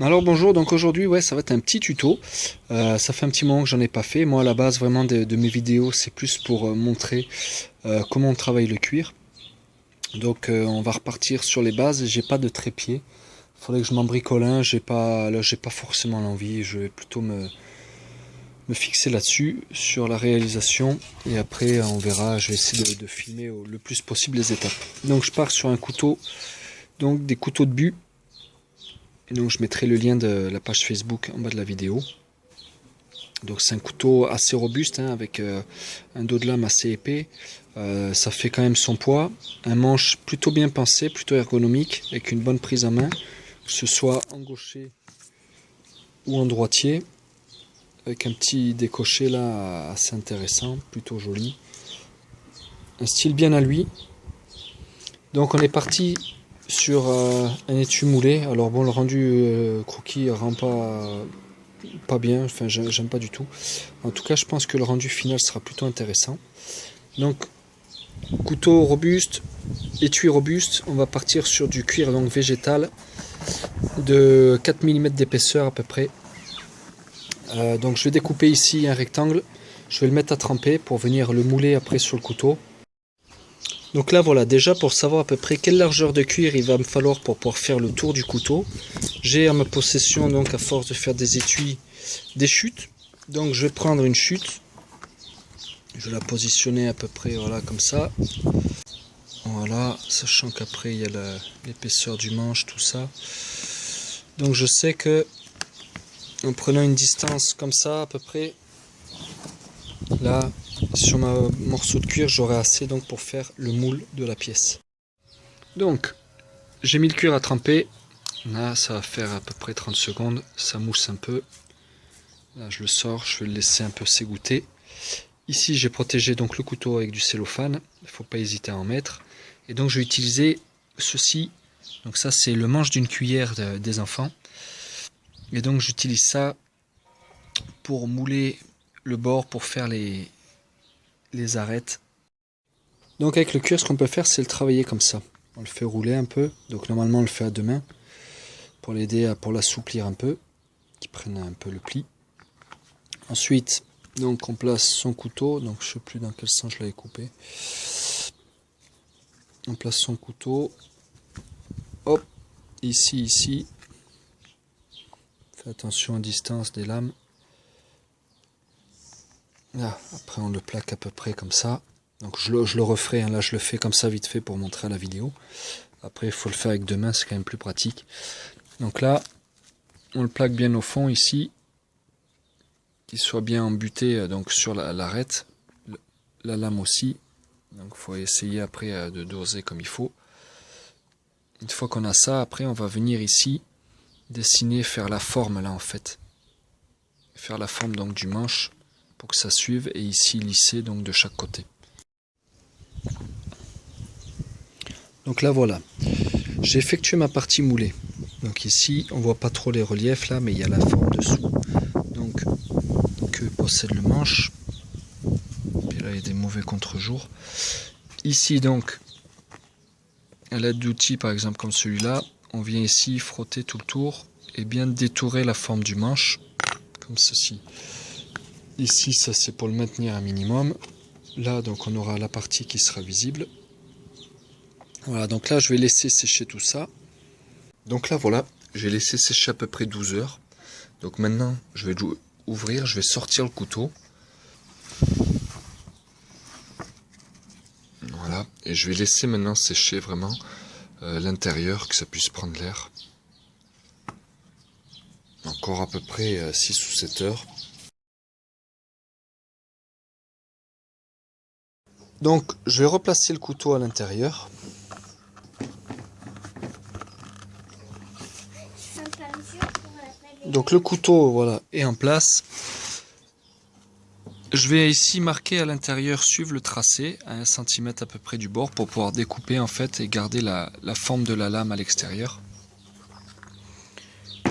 Alors bonjour, donc aujourd'hui ouais ça va être un petit tuto. Ça fait un petit moment que j'en ai pas fait. Moi à la base vraiment de mes vidéos c'est plus pour montrer comment on travaille le cuir. Donc on va repartir sur les bases. J'ai pas de trépied. Faudrait que je m'en bricole un. J'ai pas forcément l'envie. Je vais plutôt me fixer là-dessus sur la réalisation et après on verra. Je vais essayer de filmer le plus possible les étapes. Donc je pars sur un couteau, donc des couteaux de but. Et donc je mettrai le lien de la page Facebook en bas de la vidéo. Donc c'est un couteau assez robuste hein, avec un dos de lame assez épais. Ça fait quand même son poids. Un manche plutôt bien pensé, plutôt ergonomique, avec une bonne prise en main, que ce soit en gaucher ou en droitier. Avec un petit décoché là assez intéressant, plutôt joli. Un style bien à lui. Donc on est parti sur un étui moulé. Alors bon, le rendu croquis rend pas bien, enfin j'aime pas du tout. En tout cas je pense que le rendu final sera plutôt intéressant. Donc couteau robuste, étui robuste, on va partir sur du cuir donc végétal de 4 mm d'épaisseur à peu près. Donc je vais découper ici un rectangle, je vais le mettre à tremper pour venir le mouler après sur le couteau. Donc là voilà, déjà pour savoir à peu près quelle largeur de cuir il va me falloir pour pouvoir faire le tour du couteau, j'ai à ma possession donc à force de faire des étuis, des chutes. Donc je vais prendre une chute, je vais la positionner à peu près voilà comme ça. Voilà, sachant qu'après il y a l'épaisseur du manche, tout ça. Donc je sais que en prenant une distance comme ça à peu près, là sur ma morceau de cuir j'aurai assez donc pour faire le moule de la pièce. Donc j'ai mis le cuir à tremper, là ça va faire à peu près 30 secondes, ça mousse un peu. Là je le sors, je vais le laisser un peu s'égoutter. Ici j'ai protégé donc le couteau avec du cellophane, il ne faut pas hésiter à en mettre. Et donc je vais utiliser ceci, donc ça c'est le manche d'une cuillère des enfants. Et donc j'utilise ça pour mouler le bord, pour faire les arêtes. Donc avec le cuir ce qu'on peut faire c'est le travailler comme ça. On le fait rouler un peu, donc normalement on le fait à deux mains, pour l'aider pour l'assouplir un peu, qu'il prenne un peu le pli. Ensuite, donc on place son couteau, donc je ne sais plus dans quel sens je l'avais coupé. On place son couteau, hop, ici. Fais attention à distance des lames. Là, après on le plaque à peu près comme ça. Donc je le referai, hein, là je le fais comme ça vite fait pour montrer à la vidéo. Après il faut le faire avec deux mains, c'est quand même plus pratique. Donc là, on le plaque bien au fond ici, qu'il soit bien embuté donc sur l'arête, la lame aussi. Donc il faut essayer après de doser comme il faut. Une fois qu'on a ça, après on va venir ici dessiner, faire la forme là en fait. Faire la forme donc du manche pour que ça suive et ici lisser donc de chaque côté. Donc là voilà, j'ai effectué ma partie moulée. Donc ici on voit pas trop les reliefs là, mais il y a la forme dessous. Donc que possède le manche. Et là il y a des mauvais contre-jours. Ici donc, à l'aide d'outils par exemple comme celui-là, on vient ici frotter tout le tour et bien détourer la forme du manche, comme ceci. Ici ça c'est pour le maintenir un minimum. Là donc on aura la partie qui sera visible. Voilà, donc là je vais laisser sécher tout ça. Donc là voilà, j'ai laissé sécher à peu près 12 heures. Donc maintenant je vais ouvrir, je vais sortir le couteau. Voilà, et je vais laisser maintenant sécher vraiment l'intérieur, que ça puisse prendre l'air. Encore à peu près 6 ou 7 heures. Donc je vais replacer le couteau à l'intérieur. Donc le couteau voilà est en place. Je vais ici marquer à l'intérieur, suivre le tracé à 1 cm à peu près du bord pour pouvoir découper en fait et garder la forme de la lame à l'extérieur.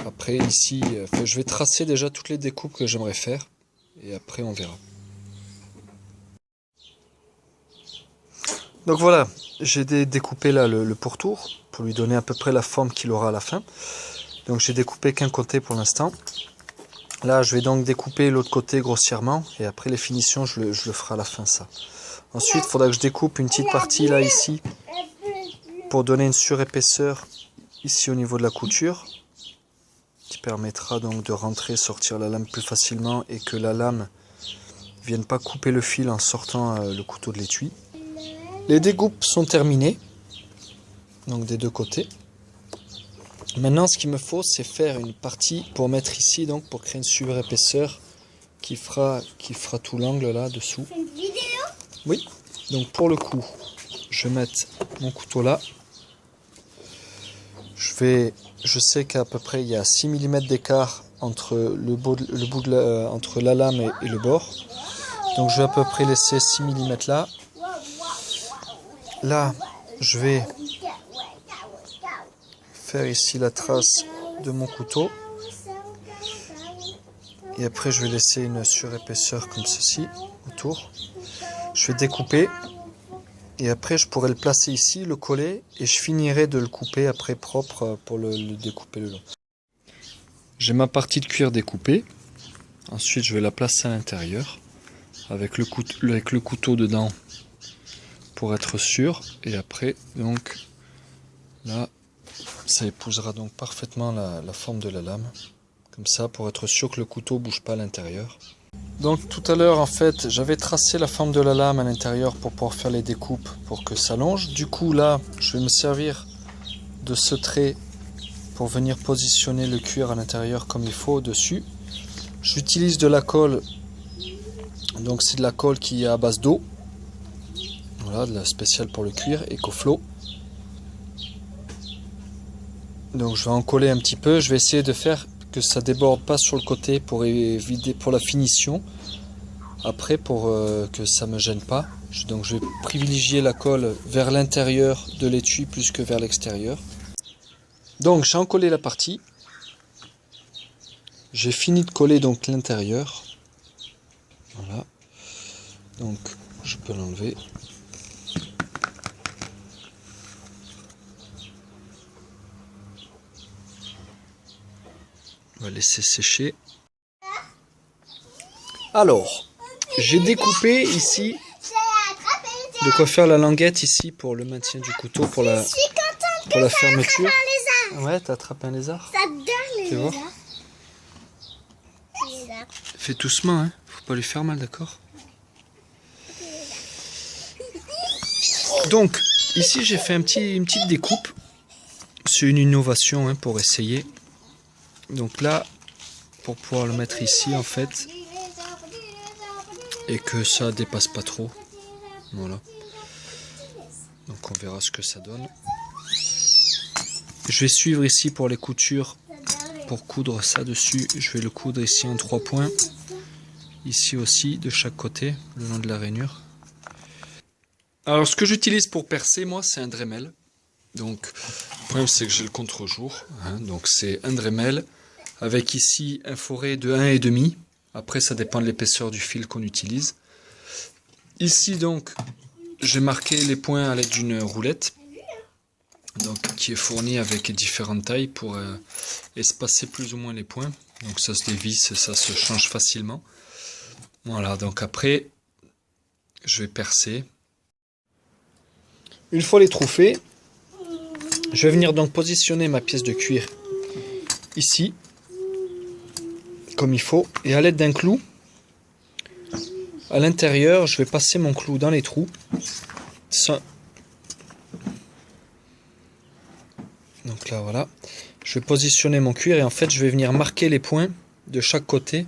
Après ici, je vais tracer déjà toutes les découpes que j'aimerais faire et après on verra. Donc voilà, j'ai découpé là le pourtour pour lui donner à peu près la forme qu'il aura à la fin. Donc j'ai découpé qu'un côté pour l'instant. Là je vais donc découper l'autre côté grossièrement et après les finitions je le ferai à la fin ça. Ensuite il faudra que je découpe une petite partie là ici pour donner une surépaisseur ici au niveau de la couture, qui permettra donc de rentrer, sortir la lame plus facilement et que la lame ne vienne pas couper le fil en sortant le couteau de l'étui. Les découpes sont terminées, donc des deux côtés. Maintenant ce qu'il me faut c'est faire une partie pour mettre ici, donc pour créer une surépaisseur qui fera tout l'angle là dessous. C'est une vidéo? Oui, donc pour le coup je vais mettre mon couteau là. Je sais qu'à peu près il y a 6 mm d'écart entre entre la lame et le bord. Donc je vais à peu près laisser 6 mm là. Là, je vais faire ici la trace de mon couteau. Et après je vais laisser une surépaisseur comme ceci autour. Je vais découper. Et après je pourrais le placer ici, le coller. Et je finirai de le couper après propre pour le découper le long. J'ai ma partie de cuir découpée. Ensuite je vais la placer à l'intérieur. Avec le couteau dedans. Pour être sûr. Et après donc là. Ça épousera donc parfaitement la forme de la lame. Comme ça, pour être sûr que le couteau ne bouge pas à l'intérieur. Donc tout à l'heure, en fait, j'avais tracé la forme de la lame à l'intérieur pour pouvoir faire les découpes pour que ça longe. Du coup, là, je vais me servir de ce trait pour venir positionner le cuir à l'intérieur comme il faut au-dessus. J'utilise de la colle. Donc c'est de la colle qui est à base d'eau. Voilà, de la spéciale pour le cuir, EcoFlow. Donc je vais en coller un petit peu, je vais essayer de faire que ça déborde pas sur le côté pour éviter pour la finition. Après pour que ça me gêne pas. Donc je vais privilégier la colle vers l'intérieur de l'étui plus que vers l'extérieur. Donc j'ai encollé la partie. J'ai fini de coller donc l'intérieur. Voilà. Donc je peux l'enlever. On va laisser sécher. Alors, j'ai découpé ici de quoi faire la languette ici pour le maintien du couteau, pour la fermeture. Ouais, t'as attrapé un lézard. J'adore les lézards. Fais doucement, hein. Faut pas lui faire mal, d'accord? Donc, ici j'ai fait une petite découpe. C'est une innovation hein, pour essayer. Donc là, pour pouvoir le mettre ici en fait, et que ça dépasse pas trop. Voilà. Donc on verra ce que ça donne. Je vais suivre ici pour les coutures, pour coudre ça dessus. Je vais le coudre ici en 3 points. Ici aussi, de chaque côté, le long de la rainure. Alors ce que j'utilise pour percer, moi, c'est un Dremel. Donc, le problème c'est que j'ai le contre-jour. Hein, donc c'est un Dremel. Avec ici un forêt de 1,5. Après ça dépend de l'épaisseur du fil qu'on utilise. Ici donc j'ai marqué les points à l'aide d'une roulette. Donc qui est fournie avec différentes tailles pour espacer plus ou moins les points. Donc ça se dévisse et ça se change facilement. Voilà, donc après je vais percer. Une fois les trous faits, je vais venir donc positionner ma pièce de cuir ici. Comme il faut, et à l'aide d'un clou à l'intérieur je vais passer mon clou dans les trous. Donc là voilà, je vais positionner mon cuir et en fait je vais venir marquer les points de chaque côté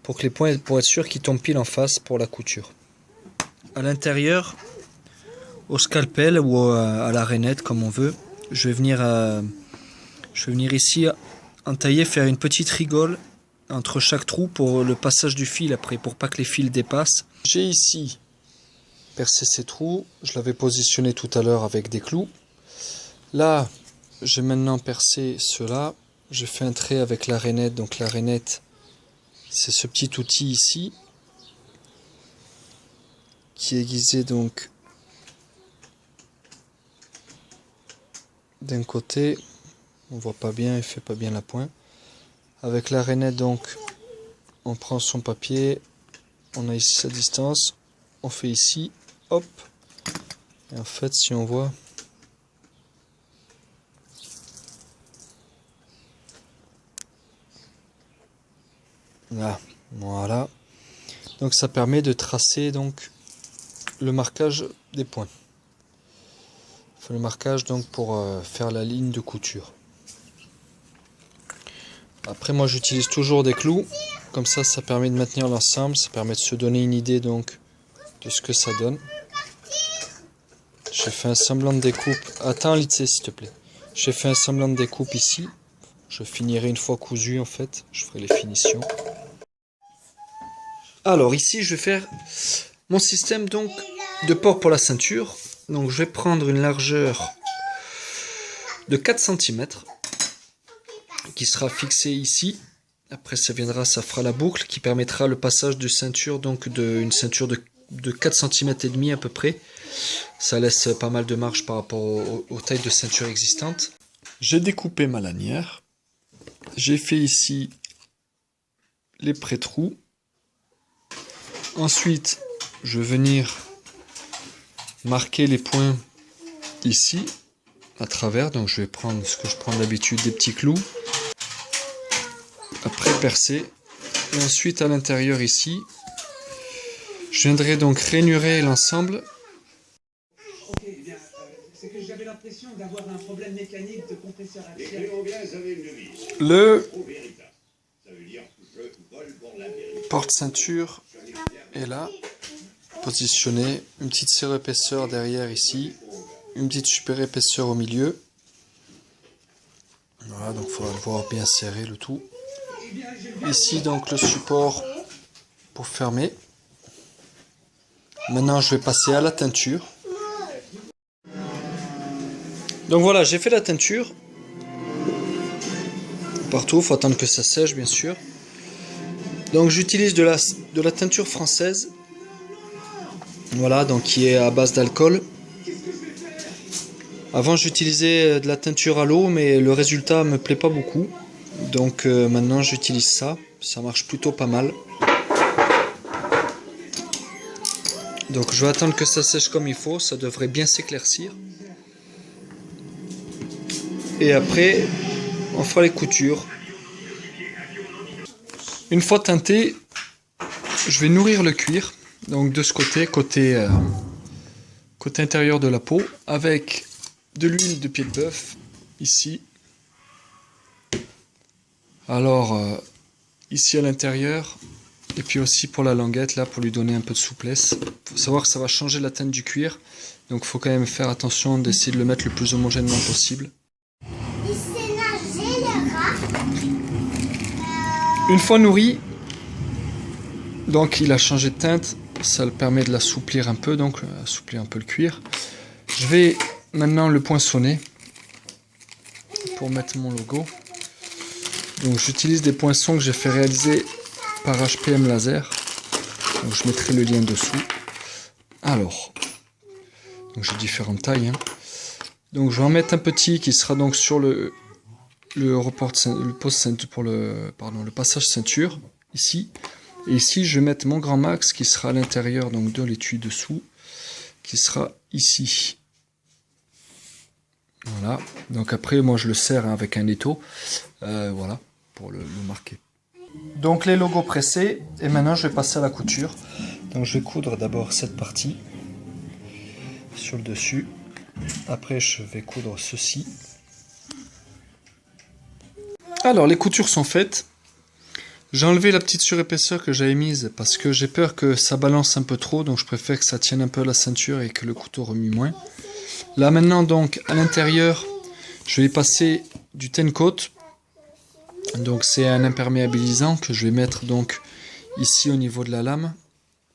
pour que les points, pour être sûr qu'ils tombent pile en face pour la couture. À l'intérieur, au scalpel ou à la rainette comme on veut, je vais venir ici entailler, faire une petite rigole entre chaque trou pour le passage du fil après, pour pas que les fils dépassent. J'ai ici percé ces trous, je l'avais positionné tout à l'heure avec des clous. Là, j'ai maintenant percé cela, j'ai fait un trait avec la rainette, donc la rainette, c'est ce petit outil ici, qui est aiguisé donc d'un côté on voit pas bien, il fait pas bien la pointe. Avec la rainette donc, on prend son papier, on a ici sa distance, on fait ici, hop, et en fait si on voit, là, voilà, donc ça permet de tracer donc le marquage des points. Le marquage donc pour faire la ligne de couture. Après moi j'utilise toujours des clous, comme ça permet de maintenir l'ensemble, ça permet de se donner une idée donc de ce que ça donne. J'ai fait un semblant de découpe, attends Lycée s'il te plaît. J'ai fait un semblant de découpe ici, je finirai une fois cousu en fait, je ferai les finitions. Alors ici je vais faire mon système donc de port pour la ceinture, donc je vais prendre une largeur de 4 cm qui sera fixé ici. Après ça viendra, ça fera la boucle qui permettra le passage de ceinture, donc une ceinture de 4 cm et demi à peu près. Ça laisse pas mal de marge par rapport aux tailles de ceinture existantes. J'ai découpé ma lanière. J'ai fait ici les pré-trous. Ensuite, je vais venir marquer les points ici à travers. Donc je vais prendre ce que je prends d'habitude, des petits clous. Après percer. Et ensuite à l'intérieur ici, je viendrai donc rainurer l'ensemble. Ok, eh bien, c'est que j'avais l'impression d'avoir un problème mécanique de compresseur axial. Le porte-ceinture est là, positionné, une petite serre épaisseur derrière ici, une petite super épaisseur au milieu. Voilà, donc il faudra le voir bien serré le tout. Ici donc le support pour fermer. Maintenant je vais passer à la teinture. Donc voilà, j'ai fait la teinture. Partout, il faut attendre que ça sèche bien sûr. Donc j'utilise de la teinture française. Voilà, donc qui est à base d'alcool. Avant j'utilisais de la teinture à l'eau, mais le résultat me plaît pas beaucoup. Donc maintenant j'utilise ça. Ça marche plutôt pas mal. Donc je vais attendre que ça sèche comme il faut. Ça devrait bien s'éclaircir. Et après, on fera les coutures. Une fois teinté, je vais nourrir le cuir. Donc de ce côté intérieur de la peau, avec de l'huile de pied de bœuf, ici. Alors, ici à l'intérieur, et puis aussi pour la languette, là, pour lui donner un peu de souplesse. Il faut savoir que ça va changer la teinte du cuir, donc il faut quand même faire attention d'essayer de le mettre le plus homogènement possible. Une fois nourri, donc il a changé de teinte, ça le permet de l'assouplir un peu, donc assouplir un peu le cuir. Je vais maintenant le poinçonner pour mettre mon logo. Donc j'utilise des poinçons que j'ai fait réaliser par HPM Laser. Donc je mettrai le lien dessous. Alors, donc j'ai différentes tailles. Hein. Donc je vais en mettre un petit qui sera donc sur le passage ceinture ici. Et ici je vais mettre mon grand max qui sera à l'intérieur donc de l'étui dessous, qui sera ici. Voilà. Donc après moi je le serre avec un étau. Voilà. Pour le marquer. Donc les logos pressés, et maintenant je vais passer à la couture. Donc je vais coudre d'abord cette partie sur le dessus. Après je vais coudre ceci. Alors les coutures sont faites. J'ai enlevé la petite surépaisseur que j'avais mise parce que j'ai peur que ça balance un peu trop, donc je préfère que ça tienne un peu à la ceinture et que le couteau remue moins. Là maintenant donc à l'intérieur, je vais passer du ten coat. Donc c'est un imperméabilisant que je vais mettre donc ici au niveau de la lame,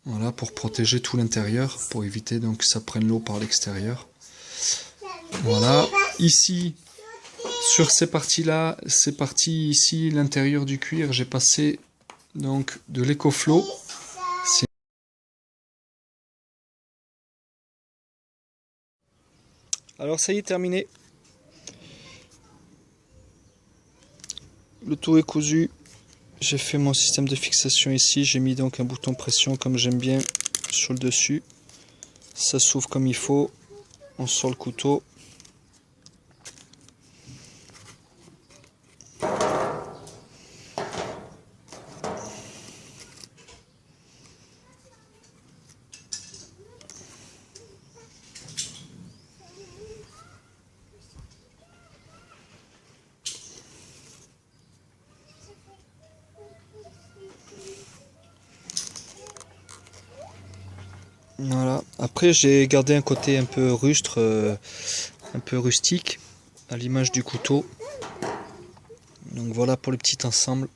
voilà, pour protéger tout l'intérieur, pour éviter donc que ça prenne l'eau par l'extérieur. Voilà, ici sur ces parties-là, ces parties ici, l'intérieur du cuir, j'ai passé donc de l'EcoFlow. Alors ça y est, terminé. le tout est cousu. J'ai fait mon système de fixation ici. J'ai mis donc un bouton pression comme j'aime bien sur le dessus. Ça s'ouvre comme il faut. On sort le couteau. Voilà. Après j'ai gardé un côté un peu rustre, un peu rustique, à l'image du couteau. Donc voilà pour le petit ensemble.